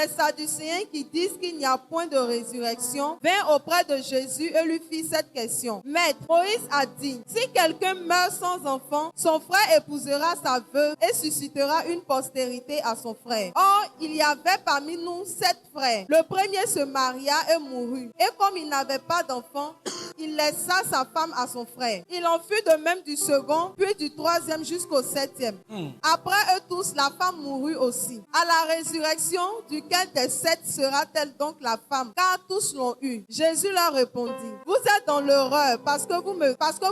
Les Sadducéens qui disent qu'il n'y a point de résurrection vinrent auprès de Jésus et lui firent cette question. Maître, Moïse a dit, si quelqu'un meurt sans enfant, son frère épousera sa veuve et suscitera une postérité à son frère. Or, il y avait parmi nous 7 frères. Le premier se maria et mourut. Et comme il n'avait pas d'enfant, il laissa sa femme à son frère. Il en fut de même du second, puis du troisième jusqu'au 7e. Après eux tous, la femme mourut aussi. À la résurrection, duquel des 7 sera-t-elle donc la femme? Car tous l'ont eu. Jésus leur répondit, vous êtes dans l'erreur parce que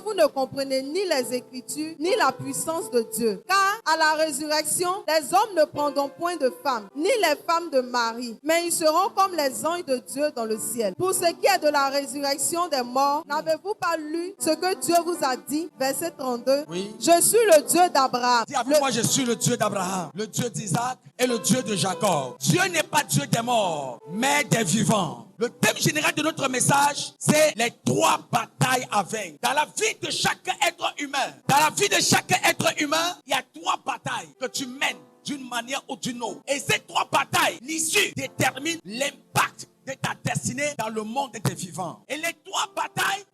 vous ne comprenez ni les Écritures, ni la puissance de Dieu. Car à la résurrection, les hommes ne prendront point de femmes, ni les femmes de mari, mais ils seront comme les anges de Dieu dans le ciel. Pour ce qui est de la résurrection des morts, n'avez-vous pas lu ce que Dieu vous a dit? Verset 32. Oui. Je suis le Dieu d'Abraham. Dis avec moi, je suis le Dieu d'Abraham, le Dieu d'Isaac et le Dieu de Jacob. Dieu n'est pas Dieu des morts, mais des vivants. Le thème général de notre message, c'est les 3 batailles à vaincre. Dans la vie de chaque être humain, il y a 3 batailles que tu mènes d'une manière ou d'une autre. Et ces 3 batailles, l'issue détermine l'impact de ta destinée dans le monde des vivants. Et les 3 batailles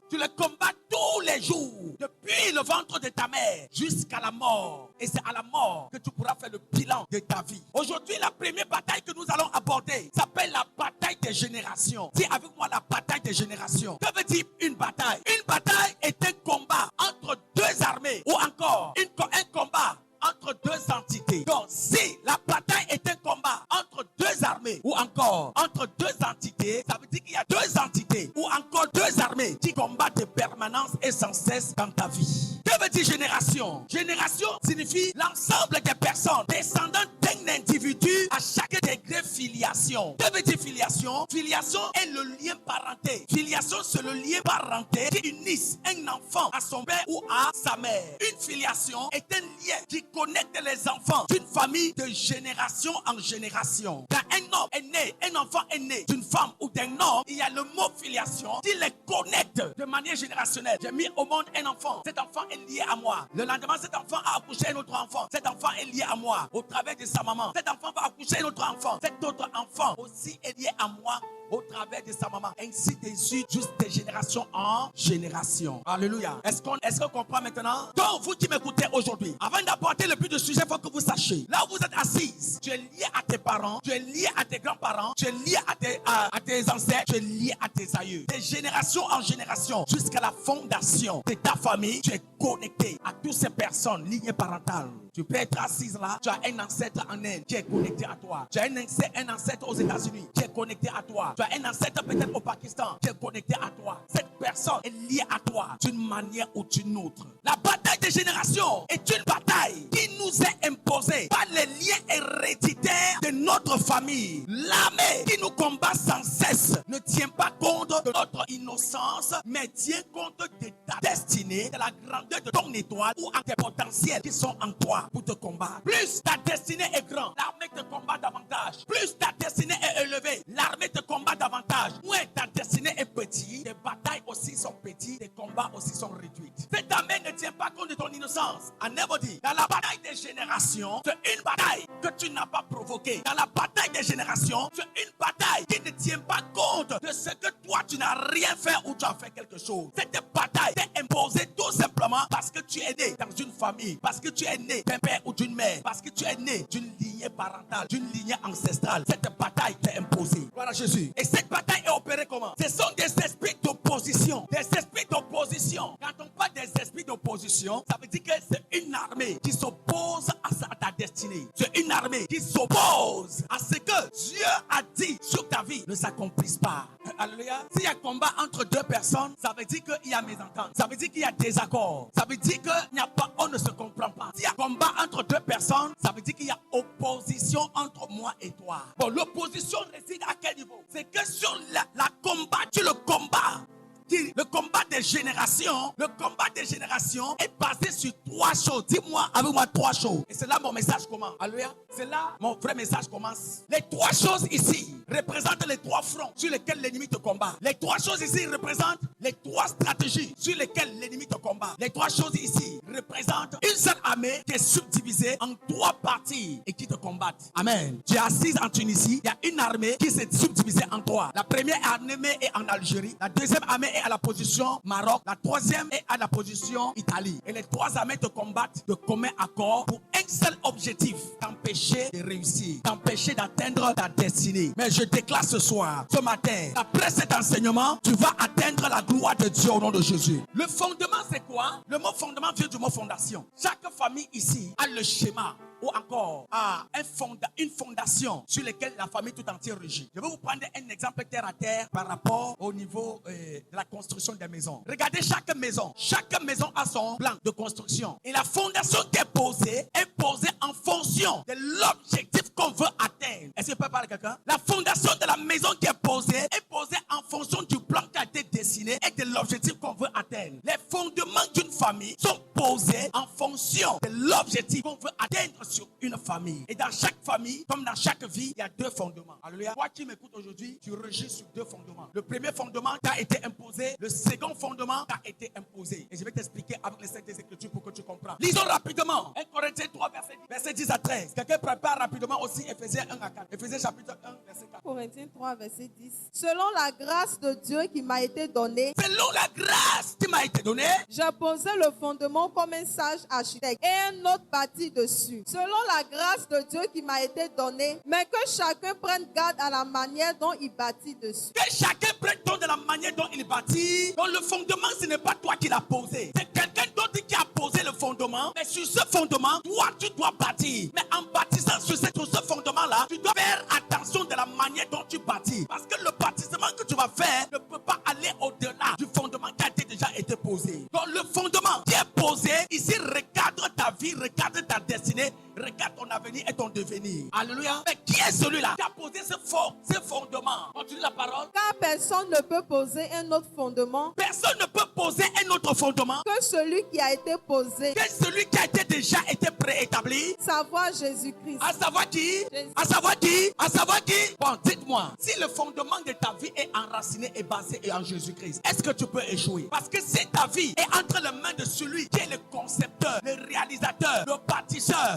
tu les combats tous les jours, depuis le ventre de ta mère jusqu'à la mort. Et c'est à la mort que tu pourras faire le bilan de ta vie. Aujourd'hui, la première bataille que nous allons aborder s'appelle la bataille des générations. Dis avec moi la bataille des générations. Que veut dire une bataille? Une bataille est un combat entre 2 armées ou encore un combat entre 2 entités. Donc, si la bataille est un combat entre 2 armées ou encore entre 2 entités, ça veut dire qu'il y a 2 entités ou encore 2 armées qui combattent de permanence et sans cesse dans ta vie. Que veut dire génération? Génération signifie l'ensemble des personnes descendant d'un individu à chaque degré filiation. Que veut dire filiation? Filiation est le lien parenté. Filiation, c'est le lien parenté qui unisse un enfant à son père ou à sa mère. Une filiation est un lien qui connecte les enfants d'une famille de génération en génération. Quand un homme est né, un enfant est né d'une femme ou d'un homme, il y a le mot filiation qui les connecte de manière générationnelle. J'ai mis au monde un enfant, cet enfant est lié à moi. Le lendemain, cet enfant a accouché un autre enfant. Cet enfant est lié à moi au travers de sa maman. Cet enfant va accoucher un autre enfant. Cet autre enfant aussi est lié à moi au travers de sa maman. Ainsi de suite, juste de génération en génération. Alléluia. Est-ce qu'on comprend maintenant? Donc, vous qui m'écoutez aujourd'hui, avant d'apporter le but du sujet, il faut que vous sachiez. Là où vous êtes assise, tu es lié à tes parents, tu es lié à tes grands-parents, tu es lié à tes ancêtres, tu es lié à tes aïeux. De génération en génération, jusqu'à la fondation de ta famille, tu es connecté à toutes ces personnes, lignées parentales. Tu peux être assise là, tu as un ancêtre en Inde qui est connecté à toi. Tu as un ancêtre aux États-Unis qui est connecté à toi. Tu as un ancêtre peut-être au Pakistan qui est connecté à toi. Cette personne est liée à toi d'une manière ou d'une autre. La bataille des générations est une bataille qui nous est imposée par les liens héréditaires de notre famille. L'armée qui nous combat sans cesse ne tient pas compte de notre innocence, mais tient compte de ta destinée, de la grandeur de ton étoile ou à tes potentiels qui sont en toi pour te combattre. Plus ta destinée est grande, l'armée te combat davantage. Plus ta destinée est élevée, l'armée te combat davantage. Moins ta destinée est petite, tes batailles aussi sont petites, tes combats aussi sont réduits. Cette armée ne tient pas compte de ton innocence. I never dit. Dans la bataille des générations, c'est une bataille que tu n'as pas provoquée. Dans la bataille des générations, c'est une bataille qui ne tient pas compte de ce que toi tu n'as rien fait ou tu as fait quelque chose. Cette bataille t'est imposée tout simplement parce que tu es né dans une famille, parce que tu es né d'un père ou d'une mère, parce que tu es né d'une lignée parentale, d'une lignée ancestrale. Cette bataille t'est imposée. Voilà Jésus. Et cette bataille est opérée comment? Ce sont des esprits d'opposition. Des esprits d'opposition. Quand on parle des esprits d'opposition, ça veut dire que c'est une armée qui s'oppose à ta destinée. C'est une armée qui s'oppose à ce que Dieu a dit sur ta vie ne s'accomplisse pas. Alléluia. S'il y a combat entre 2 personnes, ça veut dire qu'il y a mésentente. Ça veut dire qu'il y a désaccord. Ça veut dire qu'il n'y a pas, on ne se comprend pas. S'il y a combat entre 2 personnes, ça veut dire qu'il y a opposition entre moi et toi. Bon, l'opposition réside à quel niveau? C'est que sur le combat, le combat des des générations, est basé sur 3 choses. Dis-moi avec moi 3 choses. Et c'est là mon message commence. Alléluia. C'est là mon vrai message commence. Les 3 choses ici représentent les 3 fronts sur lesquels l'ennemi te combat. Les 3 choses ici représentent les 3 stratégies sur lesquelles l'ennemi te combat. Les 3 choses ici représentent une seule armée qui est subdivisée en 3 parties et qui te combattent. Amen. Tu es assise en Tunisie, il y a une armée qui s'est subdivisée en 3. La première armée est en Algérie, la deuxième armée est à la position Maroc, la troisième est à la position Italie. Et les 3 armées te combattent de commun accord pour un seul objectif, t'empêcher de réussir, t'empêcher d'atteindre ta destinée. Mais je déclare ce soir, ce matin, après cet enseignement, tu vas atteindre la gloire de Dieu au nom de Jésus. Le fondement, c'est quoi? Le mot fondement vient du mot fondation. Chaque famille ici a le schéma ou encore une fondation sur laquelle la famille tout entière régit. Je vais vous prendre un exemple terre à terre par rapport au niveau de la construction des maisons. Regardez chaque maison. Chaque maison a son plan de construction. Et la fondation qui est posée en fonction de l'objectif qu'on veut atteindre. Est-ce que je peux parler à quelqu'un? La fondation de la maison qui est posée en fonction du plan qui a été dessiné et de l'objectif qu'on veut atteindre. Les fondements d'une famille sont posés en fonction de l'objectif qu'on veut atteindre sur une famille. Et dans chaque famille, comme dans chaque vie, il y a 2 fondements. Alléluia. Toi qui m'écoutes aujourd'hui, tu régis sur 2 fondements. Le premier fondement t'a été imposé, le second fondement t'a été imposé. Et je vais t'expliquer avec les 5 des Écritures pour que tu comprennes. Lisons rapidement 1 Corinthiens 3, verset 10 à 13. Quelqu'un prépare rapidement aussi Éphésiens 1 à 4. Éphésiens chapitre 1, verset 4. Corinthiens 3, verset 10. Selon la grâce de Dieu qui m'a été donnée, j'ai posé le fondement comme un sage architecte et un autre bâti dessus. Selon la grâce de Dieu qui m'a été donnée, mais que chacun prenne garde à la manière dont il bâtit dessus. Que chacun prenne garde de la manière dont il bâtit. Donc le fondement, ce n'est pas toi qui l'as posé. C'est quelqu'un d'autre qui a posé le fondement. Mais sur ce fondement, toi, tu dois bâtir. Mais en bâtissant sur ce fondement-là, tu dois faire attention de la manière dont tu bâtis. Parce que le bâtissement que tu vas faire ne peut pas aller au-delà du fondement qui a déjà été posé. Donc le fondement qui est posé, ici, recadre ta vie, recadre ta destinée, regarde ton avenir et ton devenir. Alléluia. Mais qui est celui-là qui a posé ce fondement? Continue la parole. Car personne ne peut poser un autre fondement. Personne ne peut poser un autre fondement que celui qui a été posé. Que celui qui a déjà été préétabli. Savoir Jésus-Christ. À savoir qui? À savoir qui? À savoir qui? Bon, dites-moi, si le fondement de ta vie est enraciné et basé en Jésus-Christ, est-ce que tu peux échouer? Parce que si ta vie est entre les mains de celui qui est le concepteur, le réalisateur, le bâtisseur,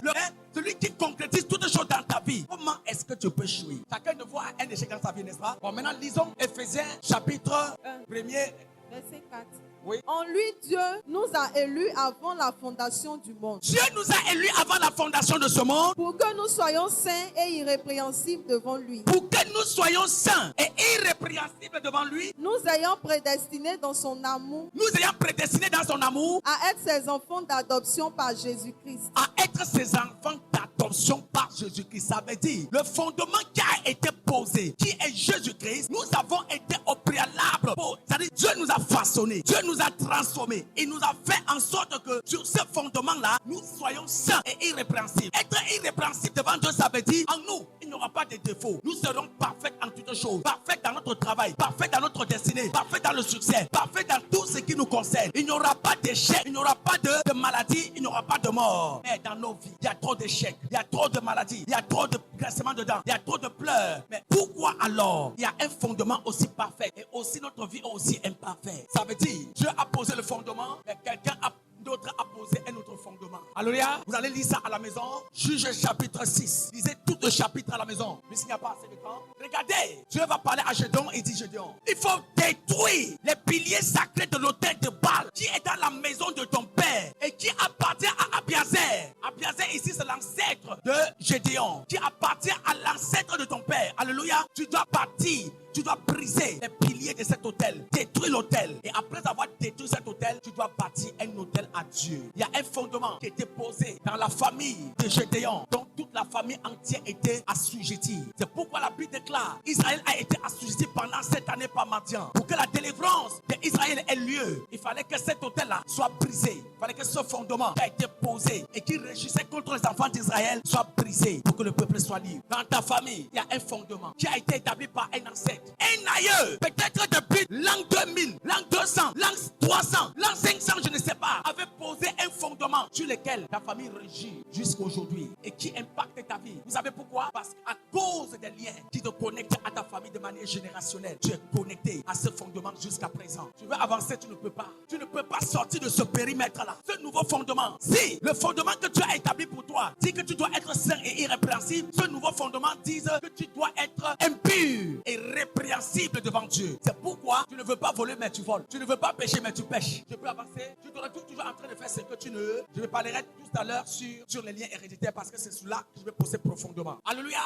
celui qui concrétise toutes les choses dans ta vie, comment est-ce que tu peux échouer? Chacun de vous a un échec dans sa vie, n'est-ce pas? Bon, maintenant lisons Éphésiens chapitre 1er. Verset 4. Oui. En lui, Dieu nous a élus avant la fondation du monde. Dieu nous a élus avant la fondation de ce monde. Pour que nous soyons saints et irrépréhensibles devant lui. Pour que nous soyons saints et irrépréhensibles devant lui. Nous ayons prédestinés dans son amour. Nous ayons prédestinés dans son amour. À être ses enfants d'adoption par Jésus-Christ. À être ses enfants d'adoption par Jésus-Christ. Ça veut dire le fondement qui a été posé, qui est Jésus-Christ, nous avons été au préalable. C'est-à-dire Dieu nous a façonnés. Dieu nous a transformés. Il nous a fait en sorte que sur ce fondement-là, nous soyons saints et irrépréhensibles. Être irrépréhensible devant Dieu, ça veut dire en nous, il n'y aura pas de défauts. Nous serons parfaits en toutes choses. Parfaits dans notre travail, parfaits dans notre destinée, parfaits dans le succès, parfaits dans tout ce qui nous concerne. Il n'y aura pas d'échec, il n'y aura pas de maladie, il n'y aura pas de mort. Mais dans nos vies, il y a trop d'échecs, il y a trop de maladies, il y a trop de grincements dedans, il y a trop de pleurs. Mais pourquoi alors il y a un fondement aussi parfait et aussi notre vie aussi imparfaite? Ça veut dire Dieu a posé le fondement, mais quelqu'un d'autre a posé un autre fondement. Alléluia. Vous allez lire ça à la maison. Juge chapitre 6. Lisez tout le chapitre à la maison. Mais s'il n'y a pas assez de temps, regardez. Dieu va parler à Gédéon et dit Gédéon, il faut détruire les piliers sacrés de l'autel de Baal qui est dans la maison de ton père et qui appartient à Abiazer. Abiazer ici c'est l'ancêtre de Gédéon qui appartient à l'ancêtre de ton père. Alléluia. Tu dois partir. Tu dois briser les piliers de cet autel, détruire l'autel. Et après avoir détruit cet autel, tu dois bâtir un autel à Dieu. Il y a un fondement qui a été posé dans la famille de Gédéon. Donc toute la famille entière était assujettie. C'est pourquoi la Bible déclare Israël a été assujetti pendant 7 années par Madian. Pour que la délivrance d'Israël ait lieu, il fallait que cet autel-là soit brisé. Il fallait que ce fondement qui a été posé et qui régissait contre les enfants d'Israël soit brisé pour que le peuple soit libre. Dans ta famille, il y a un fondement qui a été établi par un ancêtre, un aïeux, peut-être depuis l'an 2000, l'an 200, l'an 300, l'an 500, je ne sais pas, avait posé un fondement sur lequel ta famille régit jusqu'à aujourd'hui et qui impacte ta vie. Vous savez pourquoi? Parce qu'à cause des liens qui te connectent à ta famille de manière générationnelle, tu es connecté à ce fondement jusqu'à présent. Tu veux avancer, tu ne peux pas. Tu ne peux pas sortir de ce périmètre-là. Ce nouveau fondement, si le fondement que tu as établi pour toi dit que tu dois être saint et irrépréhensible, ce nouveau fondement dit que tu dois être impur et répréhensible devant Dieu. C'est pourquoi tu ne veux pas voler mais tu voles. Tu ne veux pas pécher mais tu pêches. Je peux avancer. Tu seras toujours en train de faire ce que tu ne veux. Je parlerai tout à l'heure sur les liens héréditaires parce que c'est cela que je vais poser profondément. Alléluia.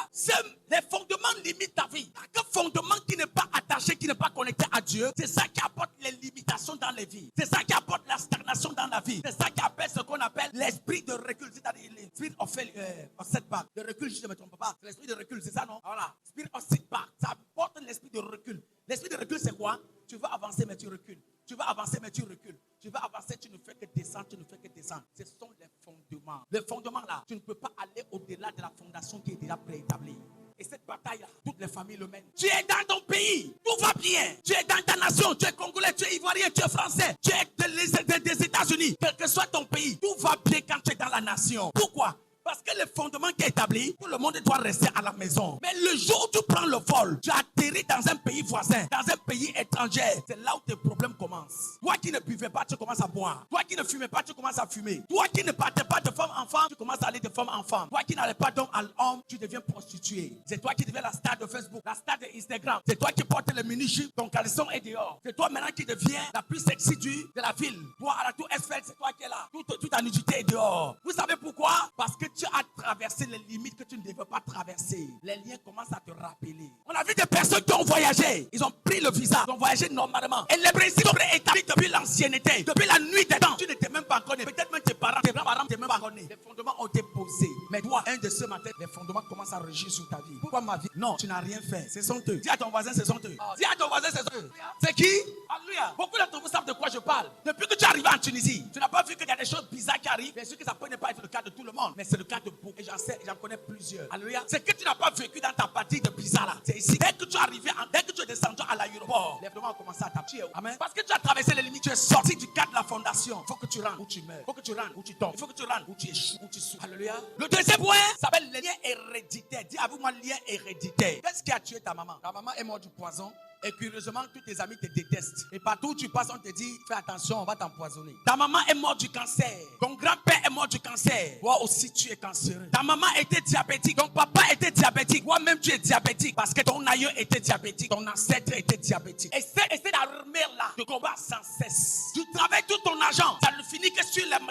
Les fondements limitent ta vie. Un fondement qui n'est pas attaché, qui n'est pas connecté à Dieu, c'est ça qui apporte les limitations dans les vies. C'est ça qui apporte la stagnation dans la vie. C'est ça qui appelle ce qu'on appelle l'esprit de recul. C'est-à-dire l'esprit of setback. De recul, je ne me trompe pas. C'est l'esprit de recul, c'est ça, non? Voilà. Spirit of setback. Ça apporte l'esprit de recul. L'esprit de recul, c'est quoi? Tu veux avancer, mais tu recules. Tu veux avancer, mais tu recules. Tu veux avancer, tu ne fais que descendre, tu ne fais que descendre. Ce sont les fondements. Les fondements là, tu ne peux pas aller au-delà de la fondation qui est déjà préétablie. Et cette bataille-là, toutes les familles le mènent. Tu es dans ton pays, tout va bien. Tu es dans ta nation, tu es congolais, tu es ivoirien, tu es français, tu es des États-Unis. Quel que soit ton pays, tout va bien quand tu es dans la nation. Pourquoi? Parce que le fondement qui est établi, tout le monde doit rester à la maison. Mais le jour où tu prends le vol, tu atterris dans un pays voisin, dans un pays étranger. C'est là où tes problèmes commencent. Toi qui ne buvais pas, tu commences à boire. Toi qui ne fumais pas, tu commences à fumer. Toi qui ne partais pas de femme en femme, tu commences à aller de femme en femme. Toi qui n'allais pas d'homme à homme, tu deviens prostituée. C'est toi qui deviens la star de Facebook, la star de Instagram. C'est toi qui portes le mini-jupe, ton caleçon est dehors. C'est toi maintenant qui deviens la plus sexy de la ville. Toi à la tour Eiffel, c'est toi qui es là. Toute ta nudité est dehors. Vous savez pourquoi? Parce que tu as traversé les limites que tu ne devais pas traverser. Les liens commencent à te rappeler. On a vu des personnes qui ont voyagé. Ils ont pris le visa. Ils ont voyagé normalement. Et les principes sont établis depuis l'ancienneté. Depuis la nuit des temps. Tu n'étais même pas connu. Peut-être même tes parents, tes grands-parents n'étaient même pas connus. Les fondements ont été posés. Mais toi, un de ce matin, les fondements commencent à régir sur ta vie. Pourquoi ma vie? Non, tu n'as rien fait. Ce sont eux. Dis à ton voisin, ce sont eux. Dis à ton voisin, ce sont eux. C'est qui? Alléluia. Beaucoup d'entre vous savent de quoi je parle. Depuis que tu es arrivé en Tunisie, tu n'as pas vu qu'il y a des choses bizarres qui arrivent. Bien sûr que ça peut ne pas être le cas de tout le monde. Mais c'est le cas de beaucoup. Et j'en connais plusieurs. Alléluia. C'est que tu n'as pas vécu dans ta partie de Pisa là. C'est ici. Dès que tu es arrivé, dès que tu es descendu à l'aéroport, les fondements ont commencé à t'appuyer. Amen. Parce que tu as traversé les limites. Tu es sorti du cadre de la fondation. Il faut que tu rentres où tu meurs. Il faut que tu rentres où tu tombes. Il faut que tu rentres où tu échoues, où tu souffres. Alléluia. Le deuxième point s'appelle les liens héréditaires. Dis avec moi lien héréditaire. Qu'est-ce qui a tué ta maman? Ta maman est morte du poison. Et curieusement, tous tes amis te détestent. Et partout où tu passes, on te dit, fais attention, on va t'empoisonner. Ta maman est morte du cancer. Ton grand-père est mort du cancer. Toi aussi, tu es cancéreux. Ta maman était diabétique. Ton papa était diabétique. Toi-même, tu es diabétique. Parce que ton aïeux était diabétique. Ton ancêtre était diabétique. Essaie d'armer là, de combat sans cesse. Tu travailles tout ton argent. Ça ne finit que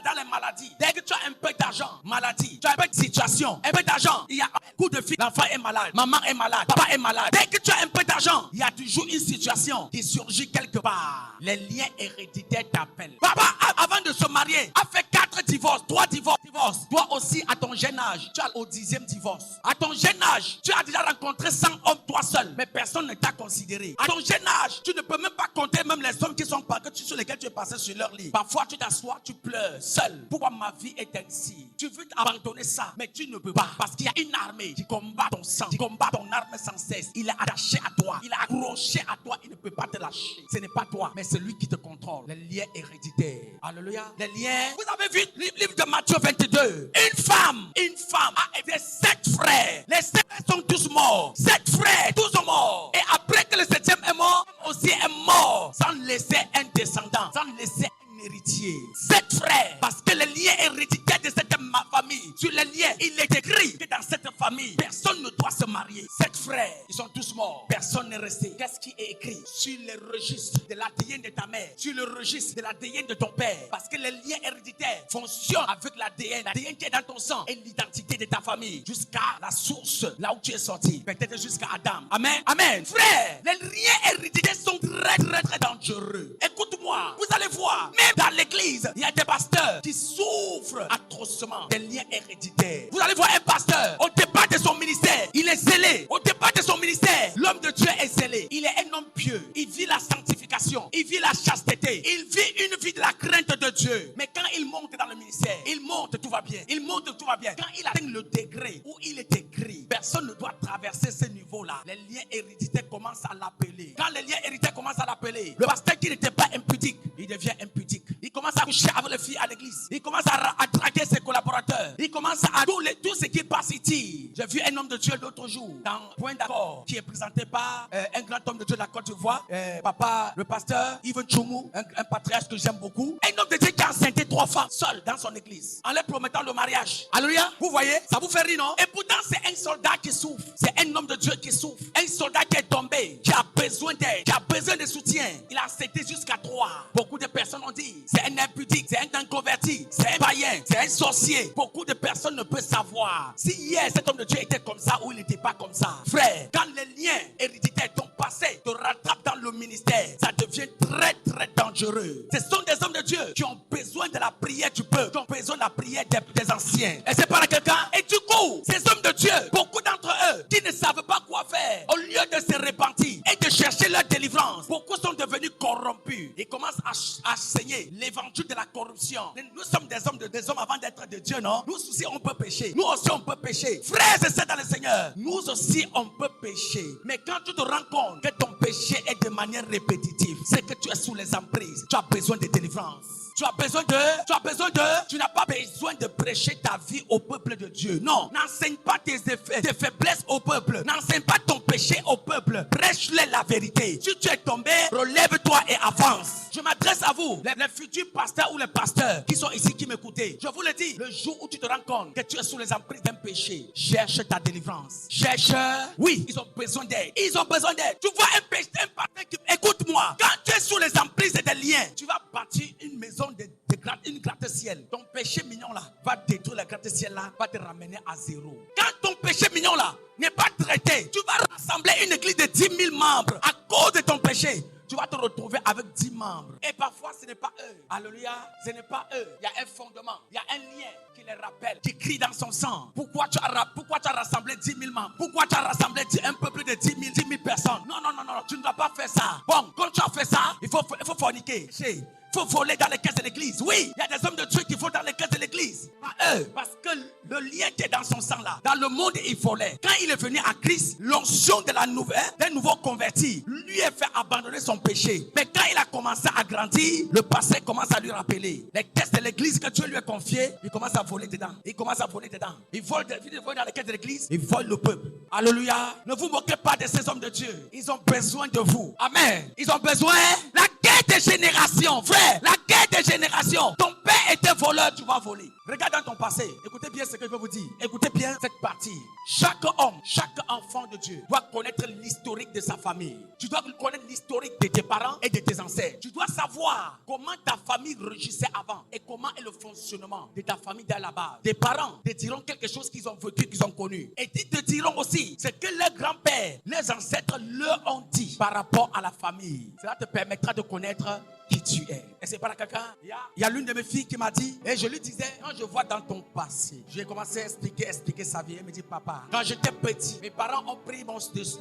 dans les maladies. Dès que tu as un peu d'argent, maladie. Tu as un peu de situation, un peu d'argent. Il y a un coup de fil. L'enfant est malade. Maman est malade. Papa est malade. Dès que tu as un peu d'argent, il y a toujours une situation qui surgit quelque part. Les liens héréditaires t'appellent. Papa, avant de se marier, a fait 4 divorces, 3 divorces. Toi aussi, à ton jeune âge, tu es au 10e divorce. À ton jeune âge, tu as déjà rencontré 100 hommes, toi seul, mais personne ne t'a considéré. À ton jeune âge, tu ne peux même pas compter même les hommes qui sont sur lesquels tu es passé sur leur lit. Parfois, tu t'assois, tu pleures seul. Pourquoi ma vie est ainsi? Tu veux abandonner ça, mais tu ne peux pas. Parce qu'il y a une armée qui combat ton sang, qui combat ton arme sans cesse. Il est attaché à toi, il est accroché à toi, il ne peut pas te lâcher. Ce n'est pas toi, mais c'est lui qui te contrôle. Les liens héréditaires. Alléluia. Les liens. Vous avez vu le livre de Matthieu 22. Une femme a été 7 frères. Les 7 frères sont tous morts. 7 frères, tous sont morts. Et après que le 7e est mort, aussi est mort. Sans laisser un descendant, sans laisser un héritier. 7 frères. Parce que les liens héréditaires de cette famille, sur les liens, il est écrit que dans cette famille, personne ne doit se marier. 7 frères, ils sont tous morts. Personne n'est resté. Qu'est-ce qui est écrit sur les registres de l'ADN de ta mère, sur le registre de l'ADN de ton père. Parce que les liens héréditaires fonctionnent avec l'ADN. L'ADN qui est dans ton sang et l'identité de ta famille. Jusqu'à la source, là où tu es sorti. Peut-être jusqu'à Adam. Amen. Amen. Frère, les liens héréditaires sont très dangereux. Écoute-moi, vous allez voir, même dans l'église, il y a des pasteurs qui souffrent atrocement des liens héréditaires. Vous allez voir un pasteur, au départ de son ministère, il est zélé. Au départ de son ministère, l'homme de Dieu est zélé. Il est un homme pieux. Il vit la sanctification. Il vit la chasteté. Il vit une vie de la crainte de Dieu. Mais quand il monte dans le ministère, il monte, tout va bien. Il monte, tout va bien. Quand il atteint le degré où il est écrit, personne ne doit traverser ce niveau-là. Les liens héréditaires commencent à l'appeler. Quand les liens héréditaires commencent à l'appeler, le pasteur qui n'était pas impudique, il devient impudique. Il commence à coucher avec les filles à l'église. Il commence à draguer ses collaborateurs. Il commence à tout ce qui passe ici. J'ai vu un homme de Dieu l'autre jour dans Point d'accord qui est présenté par un grand homme de Dieu de la Côte d'Ivoire, papa, le pasteur Yves Tchoumou, un patriarche que j'aime beaucoup. Un homme de Dieu qui a enceinté 3 femmes seul dans son église en leur promettant le mariage. Alléluia. Vous voyez, ça vous fait rire, non? Et pourtant, c'est un soldat qui souffre. C'est un homme de Dieu qui souffre. Un soldat qui est tombé, qui a besoin d'aide, qui a besoin de soutien. Il a accepté jusqu'à 3. Beaucoup de personnes ont dit, c'est un impudique, c'est un inconverti, c'est un païen, c'est un sorcier. Beaucoup de personnes ne peuvent savoir si hier cet homme de Dieu était comme ça ou il n'était pas comme ça. Frère, quand les liens héréditaires ton passé te rattrapent dans le ministère, ça devient très dangereux. Ce sont des hommes de Dieu qui ont besoin de la prière du peuple, qui ont besoin de la prière des anciens. Et c'est par quelqu'un. Et du coup, ces hommes de Dieu, beaucoup d'entre eux qui ne savent pas quoi faire, au lieu de se repentir et de chercher leur délivrance, beaucoup sont devenus corrompus. Ils commencent à saigner l'évangile de la corruption. Nous sommes des hommes avant d'être de Dieu, non? Nous aussi on peut pécher. Nous aussi on peut pécher. Frères et sœurs dans le Seigneur, nous aussi on peut pécher. Mais quand tu te rends compte que ton péché est de manière répétitive, c'est que tu es sous les emprises. Tu as besoin de délivrance. Tu n'as pas besoin de prêcher ta vie au peuple de Dieu. Non, n'enseigne pas tes faiblesses au peuple. N'enseigne pas ton péché au peuple. Prêche-les la vérité. Si tu es tombé, relève-toi et avance. Je m'adresse à vous, les futurs pasteurs ou les pasteurs qui sont ici, qui m'écoutez. Je vous le dis, le jour où tu te rends compte que tu es sous les emprises d'un péché, cherche ta délivrance. Cherche, oui, ils ont besoin d'aide. Ils ont besoin d'aide. Tu vois un pasteur qui... Écoute-moi, quand tu es sous les emprises des liens, tu vas bâtir une maison une gratte-ciel. Ton péché mignon là va détruire le gratte-ciel là, va te ramener à zéro. Quand ton péché mignon là n'est pas traité, tu vas rassembler une église de 10 000 membres à cause de ton péché. Tu vas te retrouver avec 10 membres. Et parfois, ce n'est pas eux. Alléluia. Ce n'est pas eux. Il y a un fondement. Il y a un lien qui les rappelle, qui crie dans son sang. Pourquoi tu as rassemblé 10 000 membres? Pourquoi tu as rassemblé un peuple de 10 000 personnes? Non. Tu ne dois pas faire ça. Bon, quand tu as fait ça, il faut forniquer. Il faut voler dans les caisses de l'église. Oui, il y a des hommes de Dieu qui vont dans les caisses de l'église. Pas eux. Parce que le lien qui est dans son sang là, dans le monde il volait. Quand il est venu à Christ, l'onction de la nouvelle, d'un nouveau converti, lui a fait abandonner son péché. Mais quand il a commencé à grandir, le passé commence à lui rappeler. Les caisses de l'église que Dieu lui a confiées, il commence à voler dedans. Il vole dans les caisses de l'église, il vole le peuple. Alléluia. Ne vous moquez pas de ces hommes de Dieu. Ils ont besoin de vous. Amen. Ils ont besoin. La guerre des générations, frère. La guerre des générations. Ton père était voleur, tu vas voler. Regarde dans ton passé. Écoutez bien ce que je veux vous dire. Écoutez bien cette partie. Chaque homme, chaque enfant de Dieu doit connaître l'historique de sa famille. Tu dois connaître l'historique de tes parents et de tes ancêtres. Tu dois savoir comment ta famille régissait avant et comment est le fonctionnement de ta famille dès la base. Tes parents te diront quelque chose qu'ils ont vécu, qu'ils ont connu. Et ils te diront aussi ce que leurs grands-pères, leurs ancêtres leur ont dit par rapport à la famille. Cela te permettra de connaître qui tu es. Et c'est pas la caca. Il y a l'une de mes filles qui m'a dit, et je lui disais, quand je vois dans ton passé, j'ai commencé à expliquer sa vie. Elle me dit, papa, quand j'étais petit, mes parents ont pris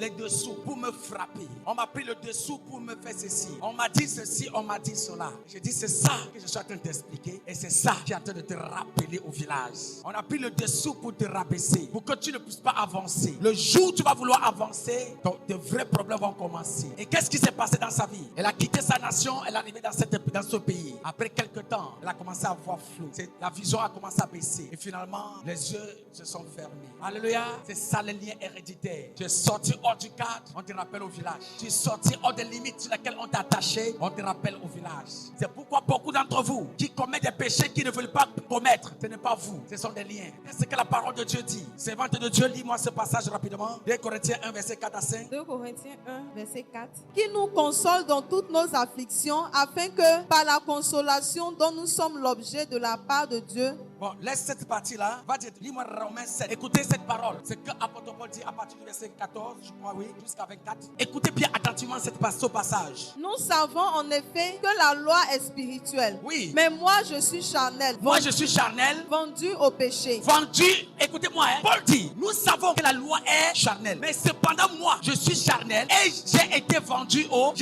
les dessous pour me frapper. On m'a pris le dessous pour me faire ceci. On m'a dit ceci, on m'a dit cela. J'ai dit, c'est ça que je suis en train de t'expliquer. Et c'est ça qui est en train de te rappeler au village. On a pris le dessous pour te rabaisser, pour que tu ne puisses pas avancer. Le jour où tu vas vouloir avancer, tes vrais problèmes vont commencer. Et qu'est-ce qui s'est passé dans sa vie? Elle a quitté sa nation, elle est arrivée arrivée dans ce pays. Après quelques temps, elle a commencé à voir flou. La vision a commencé à baisser. Et finalement, les yeux se sont fermés. Alléluia. C'est ça le lien héréditaire. Tu es sorti hors du cadre, on te rappelle au village. Tu es sorti hors des limites sur lesquelles on t'a attaché, on te rappelle au village. C'est pourquoi beaucoup d'entre vous qui commettent des péchés qu'ils ne veulent pas commettre, ce n'est pas vous, ce sont des liens. C'est ce que la parole de Dieu dit. Servante de Dieu, lis-moi ce passage rapidement. 2 Corinthiens 1, verset 4 à 5. 2 Corinthiens 1, verset 4. Qui nous console dans toutes nos afflictions, afin que par la consolation dont nous sommes l'objet de la part de Dieu. Bon, laisse cette partie-là. Va dire, lis-moi Romains 7. Écoutez cette parole. C'est que l'apôtre Paul dit à partir du verset 14, je crois, oui, jusqu'à 24. Écoutez bien attentivement ce passage. Nous savons en effet que la loi est spirituelle. Oui. Mais moi, je suis charnel. Moi, je suis charnel. Vendu au péché. Vendu, écoutez-moi, hein. Paul dit, nous savons que la loi est charnelle. Mais cependant, moi, je suis charnel et j'ai été vendu au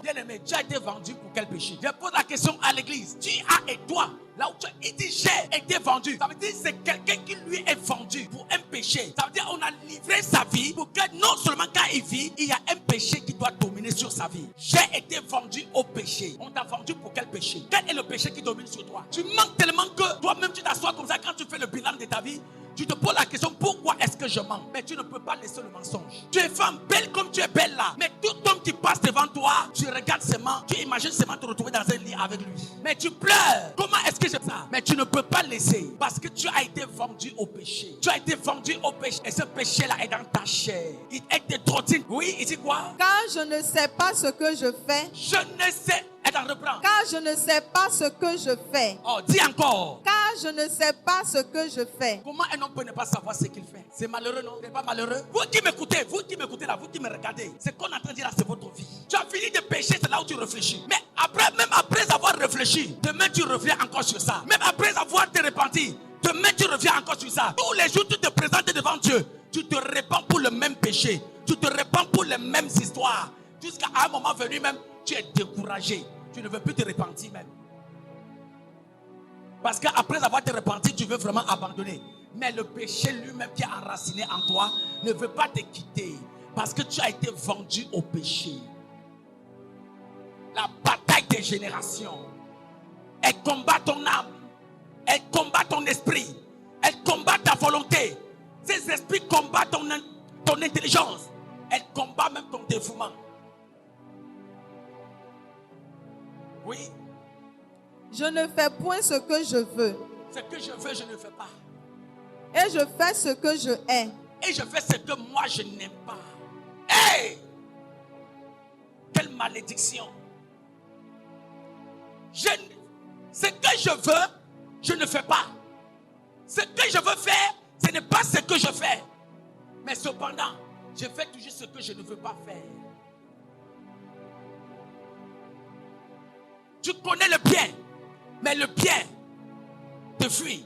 bien-aimé, tu as été vendu pour quel péché? Je pose la question à l'église. Tu as et toi, là où tu as, il dit j'ai été vendu. Ça veut dire c'est quelqu'un qui lui est vendu pour un péché. Ça veut dire on a livré sa vie pour que non seulement quand il vit, il y a un péché qui doit dominer sur sa vie. J'ai été vendu au péché. On t'a vendu pour quel péché? Quel est le péché qui domine sur toi? Tu manques tellement que toi-même tu t'assois comme ça quand tu fais le bilan de ta vie. Tu te poses la question, pourquoi est-ce que je mens? Mais tu ne peux pas laisser le mensonge. Tu es femme belle comme tu es belle là. Mais tout homme qui passe devant toi, tu regardes seulement, tu imagines seulement te retrouver dans un lit avec lui. Mais tu pleures. Comment est-ce que j'aime ça? Mais tu ne peux pas laisser. Parce que tu as été vendu au péché. Tu as été vendu au péché. Et ce péché-là est dans ta chair. Il est des trottines. Oui, il dit quoi? Car je ne sais pas ce que je fais. Je ne sais. Reprend. Car je ne sais pas ce que je fais. Oh, dis encore. Car je ne sais pas ce que je fais. Comment un homme peut ne pas savoir ce qu'il fait? C'est malheureux, non? C'est pas malheureux? Vous qui m'écoutez là, vous qui me regardez, ce qu'on est en train de dire là, c'est votre vie. Tu as fini de pécher, c'est là où tu réfléchis. Mais après, même après avoir réfléchi, demain tu reviens encore sur ça. Même après avoir te repenti, demain tu reviens encore sur ça. Tous les jours tu te présentes devant Dieu, tu te répands pour le même péché, tu te répands pour les mêmes histoires. Jusqu'à un moment venu même, tu es découragé. Tu ne veux plus te repentir même. Parce qu'après avoir te repenti, tu veux vraiment abandonner. Mais le péché lui-même qui est enraciné en toi ne veut pas te quitter. Parce que tu as été vendu au péché. La bataille des générations. Elle combat ton âme. Elle combat ton esprit. Elle combat ta volonté. Ces esprits combattent ton intelligence. Elle combat même ton dévouement. Oui. Je ne fais point ce que je veux. Ce que je veux, je ne fais pas. Et je fais ce que je hais. Et je fais ce que moi je n'aime pas. Hey! Quelle malédiction. Ce que je veux, je ne fais pas. Ce que je veux faire, ce n'est pas ce que je fais. Mais cependant, je fais toujours ce que je ne veux pas faire. Tu connais le bien, mais le bien te fuit.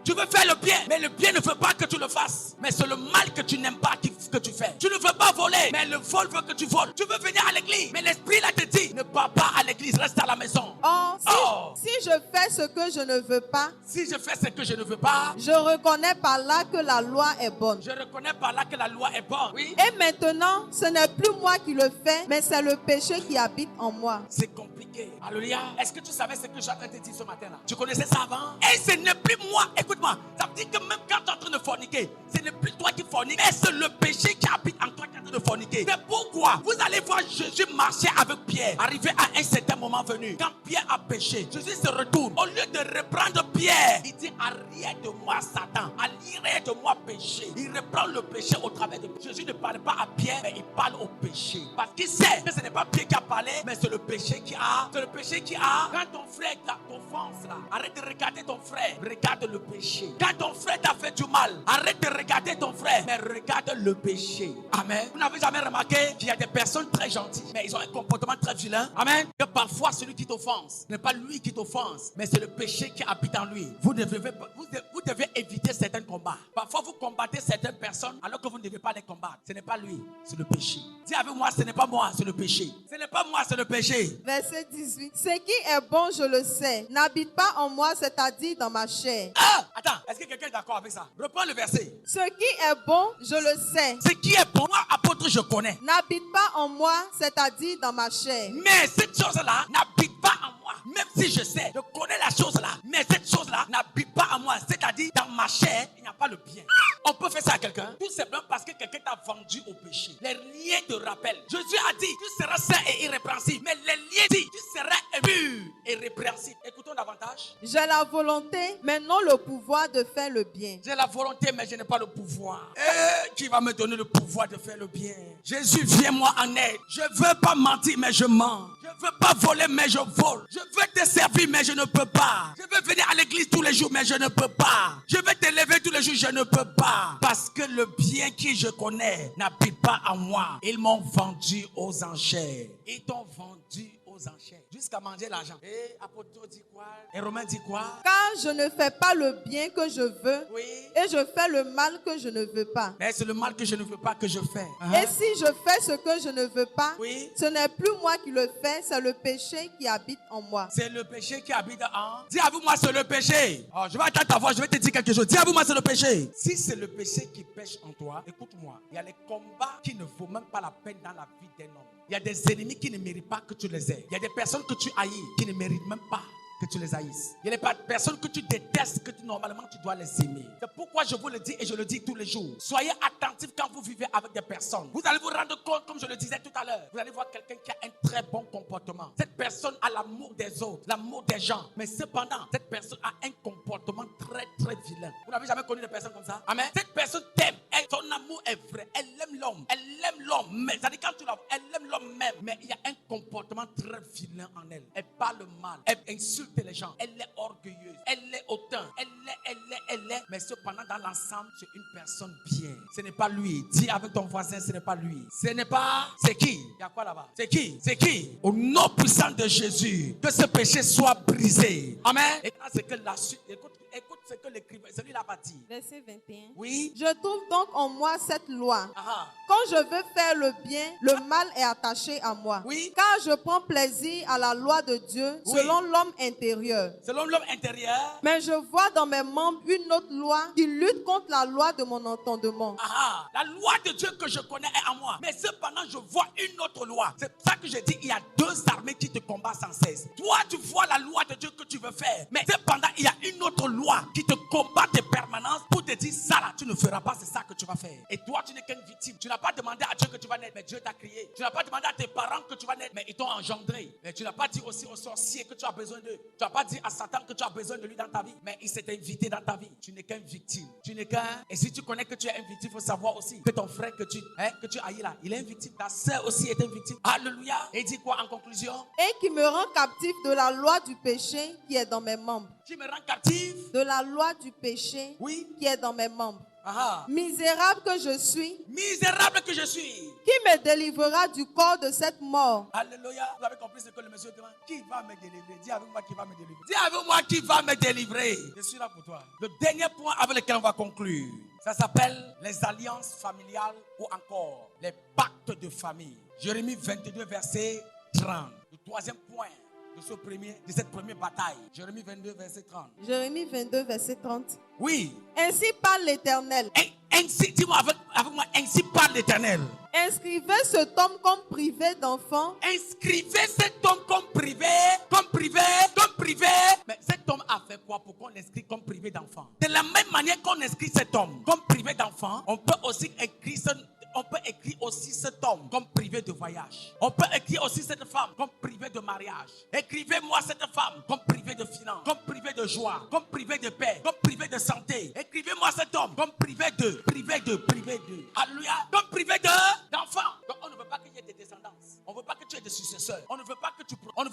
Tu veux faire le bien, mais le bien ne veut pas que tu le fasses. Mais c'est le mal que tu n'aimes pas que tu fais. Tu ne veux pas voler, mais le vol veut que tu voles. Tu veux venir à l'église, mais l'esprit là te dit, ne pars pas à l'église, reste à la maison. Si je fais ce que je ne veux pas, si je fais ce que je ne veux pas, je reconnais par là que la loi est bonne. Je reconnais par là que la loi est bonne. Oui. Et maintenant, ce n'est plus moi qui le fais, mais c'est le péché qui habite en moi. C'est compliqué. Alléluia. Est-ce que tu savais ce que je suis en train de te dire ce matin là? Tu connaissais ça avant? Et ce n'est plus moi. Écoute-moi. Ça veut dire que même quand tu es en train de forniquer, ce n'est plus toi qui forniques, mais c'est le péché qui habite en toi qui est en train de forniquer. C'est pourquoi vous allez voir Jésus marcher avec Pierre. Arrivé à un certain moment venu, quand Pierre a péché, Jésus se retourne. Au lieu de reprendre Pierre, il dit, arrière de moi Satan, arrière de moi péché. Il reprend le péché au travers de Pierre. Jésus ne parle pas à Pierre, mais il parle au péché. Parce qu'il sait que ce n'est pas Pierre qui a parlé, mais c'est le péché qui a. C'est le péché qui a. Quand ton frère t'offense là, arrête de regarder ton frère, regarde le péché. Quand ton frère t'a fait du mal, arrête de regarder ton frère, mais regarde le péché. Amen. Vous n'avez jamais remarqué qu'il y a des personnes très gentilles, mais ils ont un comportement très vilain. Amen. Que parfois celui qui t'offense, ce n'est pas lui qui t'offense, mais c'est le péché qui habite en lui. Vous devez éviter ces certains combats. Parfois, vous combattez certaines personnes alors que vous ne devez pas les combattre. Ce n'est pas lui, c'est le péché. Dis avec moi, ce n'est pas moi, c'est le péché. Ce n'est pas moi, c'est le péché. Verset 18. Ce qui est bon, je le sais, n'habite pas en moi, c'est-à-dire dans ma chair. Ah, attends, est-ce que quelqu'un est d'accord avec ça? Reprends le verset. Ce qui est bon, je le sais, Ce qui est bon, moi, apôtre, je connais. n'habite pas en moi, c'est-à-dire dans ma chair. Mais cette chose-là n'habite pas en moi. Même si je sais, je connais la chose-là. Mais cette chose-là n'habite pas en moi. C'est-à-dire, dans ma chair, il n'y a pas le bien. On peut faire ça à quelqu'un. Tout simplement parce que quelqu'un t'a vendu au péché. Les liens te rappellent. Jésus a dit, tu seras saint et irrépréhensible. Mais les liens disent, tu seras pur et répréhensible. Écoutons davantage. J'ai la volonté, mais non le pouvoir de faire le bien. J'ai la volonté, mais je n'ai pas le pouvoir. Et qui va me donner le pouvoir de faire le bien? Jésus, viens-moi en aide. Je ne veux pas mentir, mais je mens. Je ne veux pas voler, mais je vole. Je veux te servir, mais je ne peux pas. Je veux venir à l'église tous les jours, mais je ne peux pas. Je veux te lever tous les jours, je ne peux pas. Parce que le bien que je connais n'habite pas en moi. Ils m'ont vendu aux enchères. Ils t'ont vendu aux enchères. Jusqu'à manger l'argent. Et Apôtre dit quoi? Et Romain dit quoi? Car je ne fais pas le bien que je veux, Oui. et je fais le mal que je ne veux pas. Mais c'est le mal que je ne veux pas que je fais. Et si je fais ce que je ne veux pas, Oui. ce n'est plus moi qui le fais, c'est le péché qui habite en moi. C'est le péché qui habite en... Dis à vous, moi, c'est le péché. Oh, je vais attendre ta voix, je vais te dire quelque chose. Dis à vous, moi, c'est le péché. Si c'est le péché qui pêche en toi, écoute-moi. Il y a les combats qui ne vaut même pas la peine dans la vie d'un homme. Il y a des ennemis qui ne méritent pas que tu les aies. Il y a des personnes que tu haïs qui ne méritent même pas que tu les haïsses. Il y a des personnes que tu détestes, que normalement tu dois les aimer. C'est pourquoi je vous le dis et je le dis tous les jours. Soyez attentifs quand vous vivez avec des personnes. Vous allez vous rendre compte, comme je le disais tout à l'heure, vous allez voir quelqu'un qui a un très bon comportement. Cette personne a l'amour des autres, l'amour des gens. Mais cependant, cette personne a un comportement très très vilain. Vous n'avez jamais connu des personnes comme ça? Amen. Cette personne t'aime. Son amour est vrai. Elle aime l'homme. Elle aime l'homme. Mais ça dit quand tu la vois, elle aime l'homme même. Mais il y a un comportement très vilain en elle. Elle parle mal. Elle insulte les gens. Elle est orgueilleuse. Elle est hautain. Elle est. Mais cependant, dans l'ensemble, c'est une personne bien. Ce n'est pas lui. Dis avec ton voisin, ce n'est pas lui. Ce n'est pas... C'est qui? Il y a quoi là-bas? C'est qui? C'est qui? Au nom puissant de Jésus, que ce péché soit brisé. Amen. Et c'est que la suite... Écoute ce que l'écrivain, celui-là va dire. Verset 21. Oui. Je trouve donc en moi cette loi. Aha. Quand je veux faire le bien, le mal est attaché à moi. Oui. Car je prends plaisir à la loi de Dieu Oui. selon l'homme intérieur. Selon l'homme intérieur. Mais je vois dans mes membres une autre loi qui lutte contre la loi de mon entendement. Aha. La loi de Dieu que je connais est en moi. Mais cependant, je vois une autre loi. C'est pour ça que je dis, il y a deux armées qui te combattent sans cesse. Toi, tu vois la loi de Dieu que tu veux faire. Mais cependant, il y a une autre loi qui te combat de permanence pour te dire, ça là, tu ne feras pas, c'est ça que tu vas faire. Et toi, tu n'es qu'une victime. Tu n'as pas demandé à Dieu que tu vas naître, mais Dieu t'a créé. Tu n'as pas demandé à tes parents que tu vas naître, mais ils t'ont engendré. Mais tu n'as pas dit aussi aux sorciers que tu as besoin d'eux. Tu n'as pas dit à Satan que tu as besoin de lui dans ta vie, mais il s'est invité dans ta vie. Tu n'es qu'une victime. Tu n'es qu'un... Et si tu connais que tu es une victime, il faut savoir aussi que ton frère que tu haïs là, il est une victime. Ta sœur aussi est une victime. Alléluia. Et dit quoi en conclusion? Et qui me rend captif de la loi du péché qui est dans mes membres. Tu me rends captif. De la loi du péché Oui. qui est dans mes membres. Aha. Misérable que je suis, Misérable que je suis. qui me délivrera du corps de cette mort? Alléluia. Vous avez compris ce que le monsieur demande? Qui va me délivrer? Dis avec moi qui va me délivrer. Dis avec moi qui va me délivrer. Je suis là pour toi. Le dernier point avec lequel on va conclure, ça s'appelle les alliances familiales ou encore les pactes de famille. Jérémie 22, verset 30. Le troisième point de cette première bataille. Jérémie 22, verset 30. Jérémie 22, verset 30. Oui. Ainsi parle l'Éternel. Ainsi, dis-moi avec moi, ainsi parle l'Éternel. Inscrivez ce tome comme privé d'enfants. Inscrivez cet homme comme privé. Mais cet homme a fait quoi pour qu'on l'inscrit comme privé d'enfant? De la même manière qu'on inscrit cet homme comme privé d'enfant, on peut aussi écrire cet homme comme privé de voyage. On peut écrire aussi cette femme comme privé de mariage. Écrivez-moi cette femme comme privé de finance, comme privé de joie, comme privé de paix, comme privé de santé. Écrivez-moi cet homme comme privé de. Alléluia. Comme privé d'enfant. Donc on ne veut pas qu'il y ait des descendances. On ne veut pas que tu aies des successeurs. On ne veut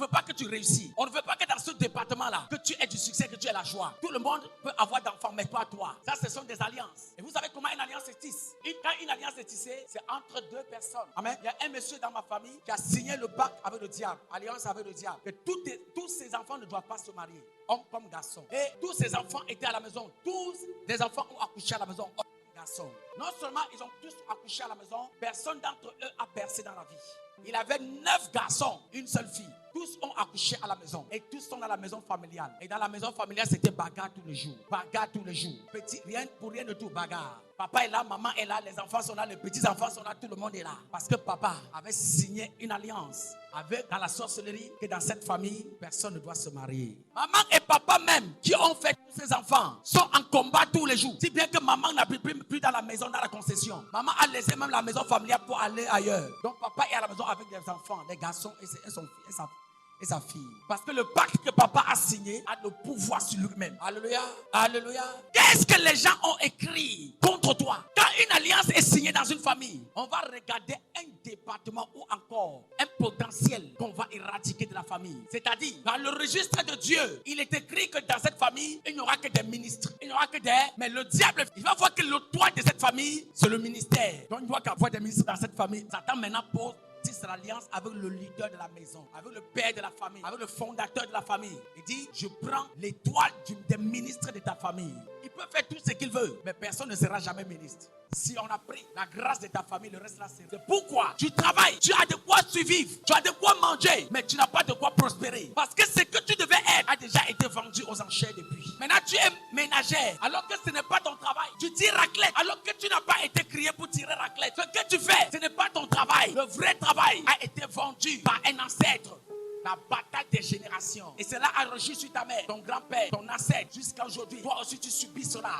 pas que tu réussis. On ne veut pas que dans ce département-là, que tu aies du succès, que tu aies la joie. Tout le monde peut avoir d'enfants. mais toi. Ça, ce sont des alliances. Et vous savez comment une alliance se tisse? Quand une alliance est tissée, c'est entre deux personnes. Amen. Il y a un monsieur dans ma famille qui a signé le pacte avec le diable, alliance avec le diable, que tous ses enfants ne doivent pas se marier, homme comme garçon. Et tous ses enfants étaient à la maison. Tous les enfants ont accouché à la maison. Garçons. Non seulement ils ont tous accouché à la maison, personne d'entre eux a percé dans la vie. Il avait 9 garçons, une seule fille. Tous ont accouché à la maison. Et tous sont dans la maison familiale. Et dans la maison familiale, c'était bagarre tous les jours. Bagarre tous les jours. Petit, rien de tout, bagarre. Papa est là, maman est là, les enfants sont là, les petits-enfants sont là, tout le monde est là. Parce que papa avait signé une alliance avec, dans la sorcellerie, que dans cette famille, personne ne doit se marier. Maman et papa même, qui ont fait tous ces enfants, sont en combat tous les jours. Si bien que maman n'a plus dans la maison, dans la concession. Maman a laissé même la maison familiale pour aller ailleurs. Donc papa est à la maison avec des enfants, des garçons et sa fille. Parce que le pacte que papa a signé a le pouvoir sur lui-même. Alléluia. Alléluia. Qu'est-ce que les gens ont écrit contre toi? Quand une alliance est signée dans une famille, on va regarder un département ou encore un potentiel qu'on va éradiquer de la famille. C'est-à-dire, dans le registre de Dieu, il est écrit que dans cette famille, il n'y aura que des ministres. Il n'y aura que des... Mais le diable, il va voir que le toit de cette famille, c'est le ministère. Donc il voit qu'avoir des ministres dans cette famille, Satan maintenant pose l'alliance avec le leader de la maison, avec le père de la famille, avec le fondateur de la famille. Il dit, je prends l'étoile des ministres de ta famille. Il peut faire tout ce qu'il veut, mais personne ne sera jamais ministre. Si on a pris la grâce de ta famille, le reste là, c'est pourquoi tu travailles, tu as de quoi survivre, tu as de quoi manger, mais tu n'as pas de quoi prospérer. Parce que ce que tu devais être a déjà été vendu aux enchères depuis. Maintenant, tu es ménagère, alors que ce n'est pas ton travail. Tu tires raclette, alors que tu n'as pas été créé pour tirer raclette. Ce que tu fais, ce n'est pas ton travail. Le vrai travail a été vendu par un ancêtre. La bataille des générations. Et cela a reçu sur ta mère, ton grand-père, ton ancêtre, jusqu'à aujourd'hui. Toi aussi, tu subis cela.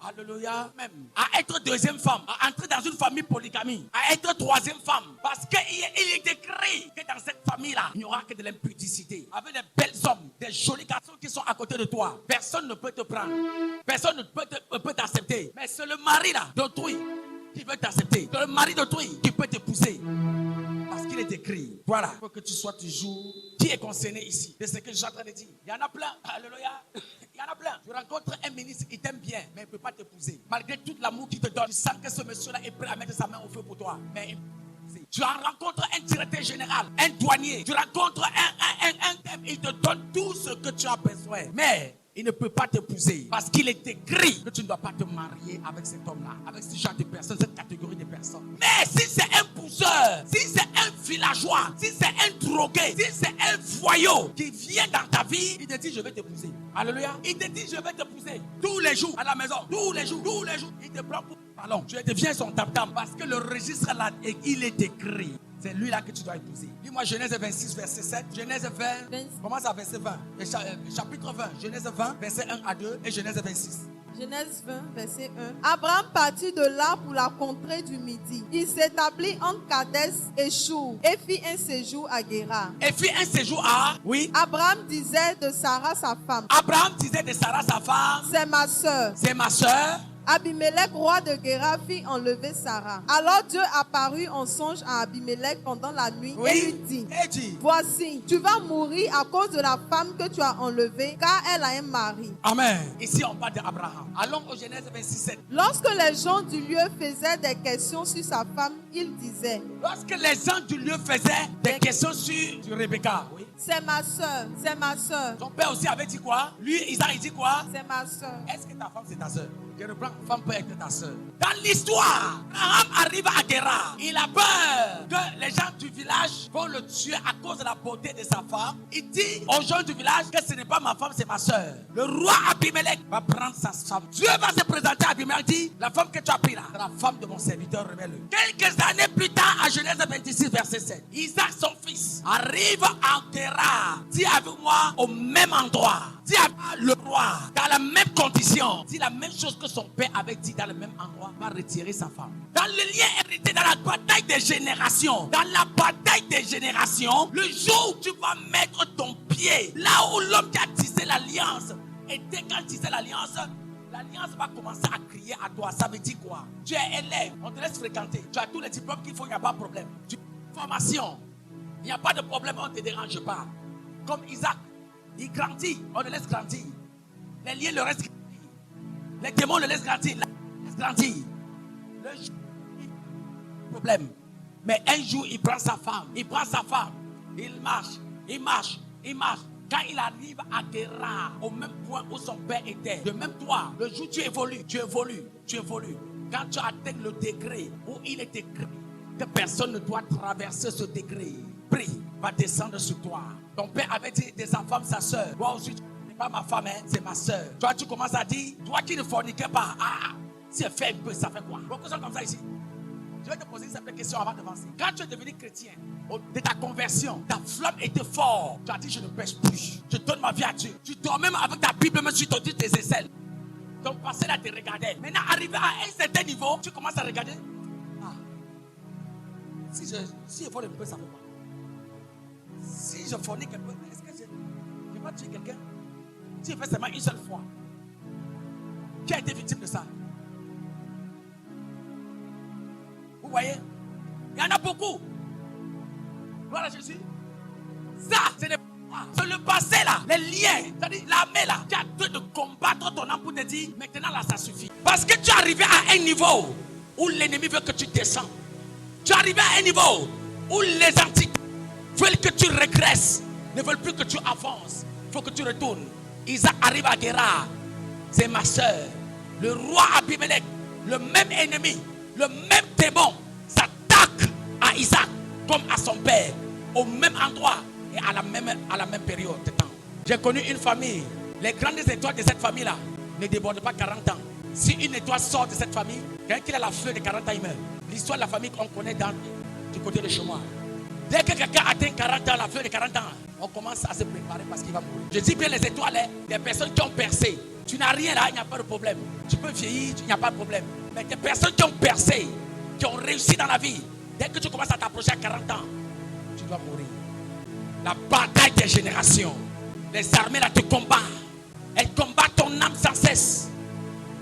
Alléluia. Même à être deuxième femme, à entrer dans une famille polygamie, à être troisième femme. Parce qu'il est écrit que dans cette famille-là, il n'y aura que de l'impudicité. Avec des belles hommes, des jolis garçons qui sont à côté de toi. Personne ne peut te prendre. Personne ne peut t'accepter. Mais c'est le mari là, d'autrui qui veut t'accepter. C'est le mari d'autrui qui peut t'épouser. Parce qu'il est écrit. Voilà. Il faut que tu sois toujours. Qui est concerné ici de ce que je suis en train de dire? Il y en a plein. Alléluia. Il y en a plein. Tu rencontres un ministre, il t'aime bien, mais il ne peut pas t'épouser. Malgré tout l'amour qu'il te donne, tu sens que ce monsieur-là est prêt à mettre sa main au feu pour toi. Mais tu rencontres un directeur général, un douanier. Tu rencontres un il te donne tout ce que tu as besoin. Mais il ne peut pas t'épouser parce qu'il est écrit que tu ne dois pas te marier avec cet homme-là, avec ce genre de personnes, cette catégorie de personnes. Mais si c'est un pousseur, si c'est un villageois, si c'est un drogué, si c'est un voyou qui vient dans ta vie, il te dit je vais t'épouser. Alléluia. Il te dit je vais t'épouser tous les jours à la maison, tous les jours. Il te prend pour ballon. Tu deviens son tam-tam parce que le registre là, il est écrit. C'est lui là que tu dois épouser. Dis-moi Genèse 26, verset 7. Genèse 20. Commence à verset 20. Chapitre 20. Genèse 20, verset 1 à 2. Et Genèse 26. Genèse 20, verset 1. Abraham partit de là pour la contrée du Midi. Il s'établit entre Kadès et Chour et fit un séjour à Guérar. Et fit un séjour à... Oui. Abraham disait de Sarah sa femme. Abraham disait de Sarah sa femme. C'est ma sœur. C'est ma sœur. Abimelech, roi de Guérar, fit enlever Sarah. Alors Dieu apparut en songe à Abimelech pendant la nuit et lui dit, voici, tu vas mourir à cause de la femme que tu as enlevée, car elle a un mari. Amen. Ici on parle d'Abraham. Allons au Genèse 26. Lorsque les gens du lieu faisaient des questions sur sa femme, il disait. Lorsque les gens du lieu faisaient des questions sur Rebecca. Oui. C'est ma soeur, c'est ma soeur. Ton père aussi avait dit quoi? Lui, Isaac, il dit quoi? C'est ma soeur. Est-ce que ta femme c'est ta soeur? Je reprends, femme peut être ta soeur. Dans l'histoire, Abraham arrive à Guérar. Il a peur que les gens du village vont le tuer à cause de la beauté de sa femme. Il dit aux gens du village que ce n'est pas ma femme, c'est ma soeur. Le roi Abimelech va prendre sa femme. Dieu va se présenter à Abimelech et dit, la femme que tu as prise là, c'est la femme de mon serviteur rebelle. Quelques années plus tard, à Genèse 26, verset 7, Isaac, son fils, arrive à Guérar. Dis avec moi au même endroit. Dis à le roi, dans la même condition, dit la même chose que son père avait dit dans le même endroit, va retirer sa femme. Dans le lien hérité, dans la bataille des générations, le jour où tu vas mettre ton pied, là où l'homme qui a tissé l'alliance, et dès qu'il tissé l'alliance va commencer à crier à toi. Ça veut dire quoi? Tu es élève, on te laisse fréquenter, tu as tous les diplômes qu'il faut, il n'y a pas de problème. Tu as formation, il n'y a pas de problème, on ne te dérange pas. Comme Isaac, il grandit, on le laisse grandir. Les liens le restent grandir. Les démons le laissent grandir. Laisse grandir. Le jour, problème. Mais un jour, il prend sa femme. Il marche. Quand il arrive à Guéra, au même point où son père était, de même toi, le jour où tu évolues. Quand tu atteins le degré où il est écrit que personne ne doit traverser ce degré, prie, va descendre sur toi. Ton père avait dit des enfants, sa soeur. Moi aussi, c'est pas ma femme, hein, c'est ma soeur. Toi, tu commences à dire, toi qui ne forniquais pas, si elle fait un peu, ça fait quoi? Beaucoup sont comme ça ici. Je vais te poser une simple question avant d'avancer. Quand tu es devenu chrétien, de ta conversion, ta flamme était forte. Tu as dit, je ne pêche plus. Je donne ma vie à Dieu. Tu dors même avec ta Bible, même sur tes aisselles. Ton passé là te regardait. Maintenant, arrivé à un certain niveau, tu commences à regarder. Si je vole un peu, ça fait quoi? Si je fornique un peu, est-ce que je vais pas tuer quelqu'un? Si je fais seulement une seule fois, qui a été victime de ça? Vous voyez? Il y en a beaucoup. Voilà Jésus. Ça, c'est le passé là, les liens, c'est-à-dire l'armée là, qui a train de combattre ton âme pour te dire, maintenant là, ça suffit. Parce que tu es arrivé à un niveau où l'ennemi veut que tu descends. Tu es arrivé à un niveau où les entités veulent que tu régresses, ne veulent plus que tu avances. Il faut que tu retournes. Isaac arrive à Guéra. C'est ma soeur. Le roi Abimelech, le même ennemi, le même démon, s'attaque à Isaac comme à son père, au même endroit et à la même période de temps. J'ai connu une famille. Les grandes étoiles de cette famille-là ne débordent pas 40 ans. Si une étoile sort de cette famille, quelqu'un qui a la fleur de 40 ans, il meurt. L'histoire de la famille qu'on connaît du côté de chez moi. Dès que quelqu'un atteint 40 ans, la fleur de 40 ans, on commence à se préparer parce qu'il va mourir. Je dis bien les étoiles, des personnes qui ont percé. Tu n'as rien là, il n'y a pas de problème. Tu peux vieillir, il n'y a pas de problème. Mais des personnes qui ont percé, qui ont réussi dans la vie, dès que tu commences à t'approcher à 40 ans, tu dois mourir. La bataille des générations. Les armées là te combattent. Elles combattent ton âme sans cesse.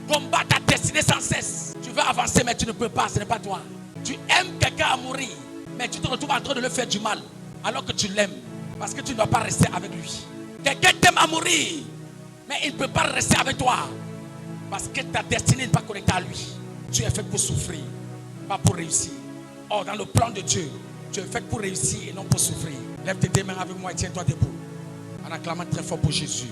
Combattent ta destinée sans cesse. Tu veux avancer mais tu ne peux pas, ce n'est pas toi. Tu aimes quelqu'un à mourir, mais tu te retrouves en train de le faire du mal, alors que tu l'aimes, parce que tu ne dois pas rester avec lui. Quelqu'un t'aime à mourir, mais il ne peut pas rester avec toi, parce que ta destinée n'est pas connectée à lui. Tu es fait pour souffrir, pas pour réussir. Or, dans le plan de Dieu, tu es fait pour réussir et non pour souffrir. Lève tes deux mains avec moi et tiens-toi debout, en acclamant très fort pour Jésus.